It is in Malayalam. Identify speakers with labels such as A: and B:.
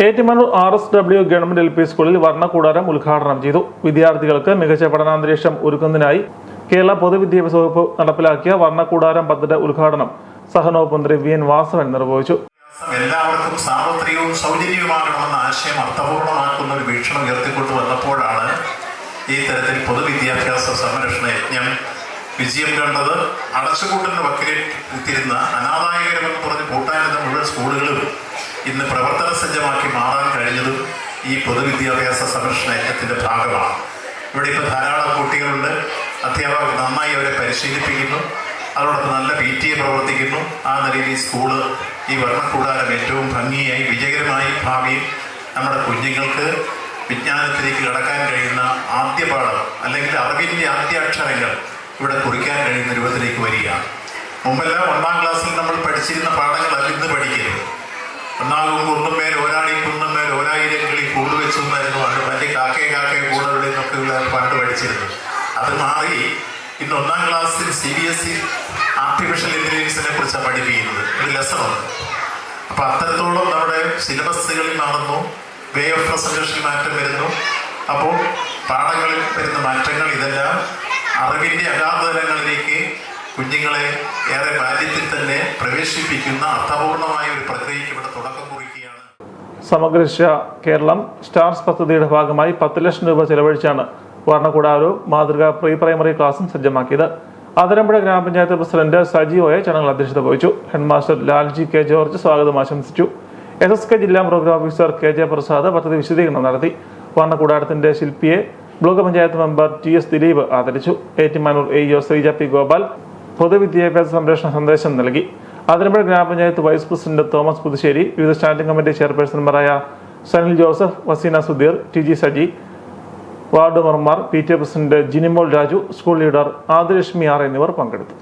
A: ഏറ്റുമാനൂർ RSW ഗവൺമെന്റ് LP സ്കൂളിൽ വർണ്ണക്കൂടാരം ഉദ്ഘാടനം ചെയ്തു. വിദ്യാർത്ഥികൾക്ക് മികച്ച പഠനാന്തരീക്ഷം ഒരുക്കുന്നതിനായി കേരള പൊതുവിദ്യാഭ്യാസ വകുപ്പ് നടപ്പിലാക്കിയ വർണ്ണക്കൂടാരം പദ്ധതി ഉദ്ഘാടനം സഹനവകുപ്പ് മന്ത്രി VN വാസവൻ നിർവഹിച്ചു.
B: എല്ലാവർക്കും സാർവത്രികവും സൗജന്യവുമാകണമെന്ന ആശയം അർത്ഥപൂർണമാക്കുന്ന ഒരു വീക്ഷണം ഉയർത്തിക്കൊണ്ടു വന്നപ്പോഴാണ് ഈ തരത്തിൽ പൊതുവിദ്യാഭ്യാസ സംരക്ഷണ യജ്ഞം വിജയം കണ്ടത്. അടച്ചുപൂട്ടലിന് വക്കിലെത്തിരുന്ന അനാദായകരമെന്ന് പറഞ്ഞ് പൂട്ടാനിരുന്ന മുഴുവൻ സ്കൂളുകളും ഇന്ന് പ്രവർത്തന സജ്ജമാക്കി മാറാൻ കഴിഞ്ഞതും ഈ പൊതുവിദ്യാഭ്യാസ സംരക്ഷണ യജ്ഞത്തിൻ്റെ ഭാഗമാണ്. ഇവിടെ ഇപ്പോൾ ധാരാളം കുട്ടികളുണ്ട്. അധ്യാപകർ നന്നായി അവരെ പരിശീലിപ്പിക്കുന്നു. അതോടൊപ്പം നല്ല PTA പ്രവർത്തിക്കുന്നു. ആ നിലയിൽ ഈ സ്കൂള് ഈ വർണ്ണക്കൂടാരം ഏറ്റവും ഭംഗിയായി വിജയകരമായി ഭാവിയിൽ നമ്മുടെ കുഞ്ഞുങ്ങൾക്ക് വിജ്ഞാനത്തിലേക്ക് കടക്കാൻ കഴിയുന്ന ആദ്യ പാഠം അല്ലെങ്കിൽ അറിവിൻ്റെ ആദ്യാക്ഷരങ്ങൾ ഇവിടെ കുറിക്കാൻ കഴിയുന്ന രൂപത്തിലേക്ക് വരികയാണ്. മുമ്പെല്ലാം 1ാം ക്ലാസ്സിൽ നമ്മൾ പഠിച്ചിരുന്ന പാഠങ്ങളല്ല ഇന്ന് പഠിക്കരുത്. ഒന്നാകും കുന്നുമേൽ ഒരാളി കുന്നുമേൽ ഒരായിരം കിളി കൂട് വെച്ചു എന്നായിരുന്നു അത് വലിയ കാക്കയെ കൂടുകളിൽ നിന്നൊക്കെയുള്ള പണ്ട് പഠിച്ചിരുന്നത്. അത് മാറി ഇന്ന് 1ാം ക്ലാസ്സിൽ CBSE ആർട്ടിഫിഷ്യൽ ഇൻ്റലിജൻസിനെ കുറിച്ചാണ് പഠിപ്പിക്കുന്നത്. ഒരു ലെസണുണ്ട്. അപ്പോൾ അത്തരത്തോളം നമ്മുടെ സിലബസുകളിൽ മാറുന്നു, വേ ഓഫ് പ്രസൻറ്റേഷനിൽ മാറ്റം വരുന്നു. അപ്പോൾ പാഠങ്ങളിൽ വരുന്ന മാറ്റങ്ങൾ ഇതെല്ലാം അറിവിൻ്റെ അഗാധതലങ്ങളിലേക്ക് കുഞ്ഞുങ്ങളെ ഏറെ ബാല്യത്തിൽ തന്നെ പ്രവേശിപ്പിക്കുന്ന അർത്ഥപൂർണമായ ഒരു പ്രക്രിയയ്ക്ക് ഇവിടെ തുടക്കം കുറിക്കുകയാണ്.
A: സമഗ്രശ കേരളം സ്റ്റാർസ് പദ്ധതിയുടെ ഭാഗമായി 10 ലക്ഷം രൂപ ചെലവഴിച്ചാണ് വർണ്ണക്കൂടാരവും മാതൃകാ പ്രീ പ്രൈമറി ക്ലാസും സജ്ജമാക്കിയത്. അതിരമ്പുഴ ഗ്രാമപഞ്ചായത്ത് പ്രസിഡന്റ് സജീവോയെ ചടങ്ങിൽ അധ്യക്ഷത വഹിച്ചു. Headmaster Lalji K. ജോർജ് സ്വാഗതം ആശംസിച്ചു. SSK ജില്ലാ പ്രോഗ്രാം ഓഫീസർ KJ പ്രസാദ് പദ്ധതി വിശദീകരണം നടത്തി. വർണ്ണക്കൂടാരത്തിന്റെ ശില്പിയെ block panchayat member TS Dileep ആദരിച്ചു. Ettumanoor AEO Sreeja P. ഗോപാൽ പൊതുവിദ്യാഭ്യാസ സംരക്ഷണ സന്ദേശം നൽകി. അതിരമ്പുഴ ഗ്രാമപഞ്ചായത്ത് വൈസ് പ്രസിഡന്റ് തോമസ് പുതുശ്ശേരി, വിവിധ സ്റ്റാൻഡിംഗ് കമ്മിറ്റി ചെയർപേഴ്സൺമാരായ Sanil Joseph, Vaseena Sudheer, TG Saji, ward മെമ്പർമാർ, PTA president Jinimol Raju, school leader Adilakshmi R എന്നിവർ പങ്കെടുത്തു.